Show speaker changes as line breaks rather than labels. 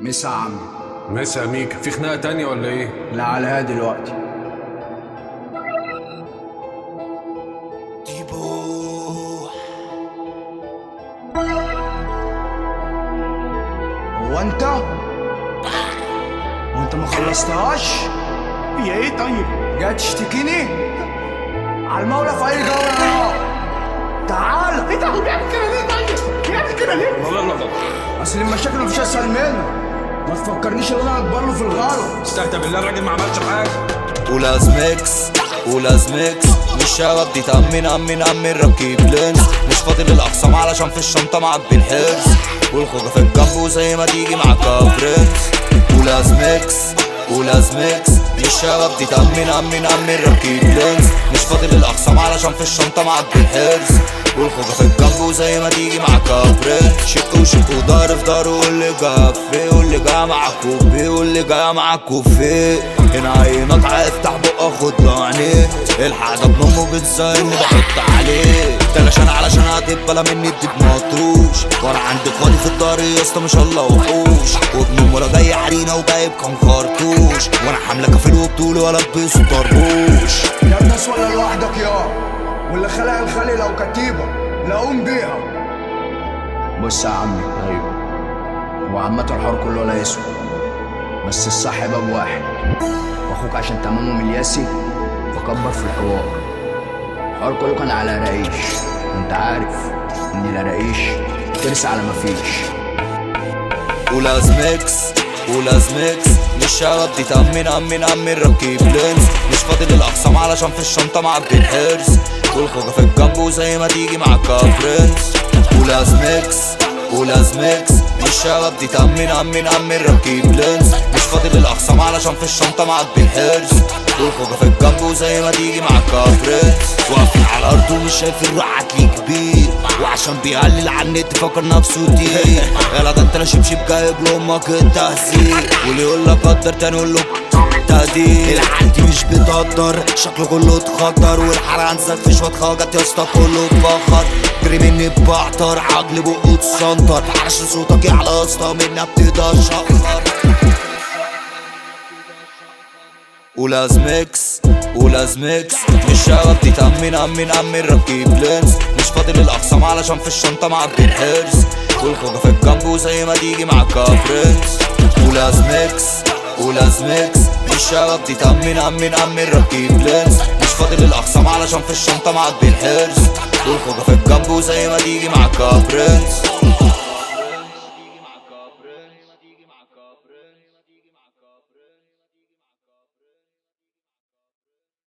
مسا عمي.
مسا ميكا، في خناقة تانية ولا ايه؟
لا على هادي دلوقتي. هو انت ما خلصتهاش؟
هي ايه طيب؟
جاي تشتكيني؟ على المولى في اي دولة. تعال.
ايه ده هو بيعمل كده ليه طيب؟ بيعمل كده ليه؟
لا
اصل المشاكل مفيش اسهل منها. ما تفكرنيش ان انا اكبر له في الغلط.
استهدى بالله، الراجل ما عملش حاجة.
ولاز ميكس مش شباب دي تأمن ركيب لينز، مش فاضي للأقسام علشان في الشنطة معبي الحرز، والخوجة في الجنب وزي ما تيجي معاك برنس. ولاز ميكس مش شباب دي تأمن ركيب لينز، مش فاضي للأقسام علشان في الشنطة معبي الحرز، والخوجة في الجنب وزي ما تيجي معاك برنس. شق ودار في دار، واللي جا فيه واللي جا معاك وفيه واللي جاية معاك وفيه. هنا عينك هيفتح بقى خد له عينيه، الحق ده ابن امه بتزاي اني بحط عليه تلاشان علشان هتبقى مني بدي بمطروش، وانا عندي اخواتي في الطريق يا اسطى ما شاء الله وحوش، وابن امه لا جاي عرينه وجايب كام خرطوش، وانا حامله كفيل وبطولي والبسه طربوش.
يا الناس ولا لوحدك يا واللي خلق الخلق لو كتيبه لقوم بيها. بص يا عمي، ايوه هو عامة الحوار كله ولا يسوى، بس الصح باب واحد، واخوك عشان تمامه ملياسي فكبر في الحوار كله كان على رقيش، وانت عارف ان لا رقيش ترسى على مفيش.
ولاز ميكس مش شباب دي تأمن ركيب لينز، مش فاضي للأقسام علشان في الشنطة معبي الحرز، والخوجة في الجنب وزي ما تيجي معاك برنس. ولاز ميكس مش شباب دي تأمن ركيب لينز، مش فاضي للأقسام علشان في الشنطة معبي الحرز، والخوجة في الجنب وزي ما تيجي معاك برنس. واقفين على الأرض ومش شايف الرعة كبير، وعشان بيقلل على النت فاكر نفسه تقيل، يلا ده انت لا شبشب جايب لأمك التهزيق، واللي يقولك قدر تاني يقوله تقدير. العيال دي مش بتقدر، شكله كله اتخدر، والحرق عندك في شوية خواجات يا اسطى كله اتبخر، جري مني ببعتر عجل بقه اتسنطر، علشان صوتك يعلى يا اسطى مني ابتدى اشخر. ولاز ميكس مش شباب دي تأمن ركيب لينز، مش فاضي للأقسام علشان في الشنطة معبي الحرز، والخوجة في الجنب وزي ما تيجي معاك برنس. ولاز ميكس مش شباب دي تأمن ركيب لينز، مش فاضي للأقسام علشان في الشنطة معبي الحرز، والخوجة في الجنب وزي ما تيجي معاك برنس.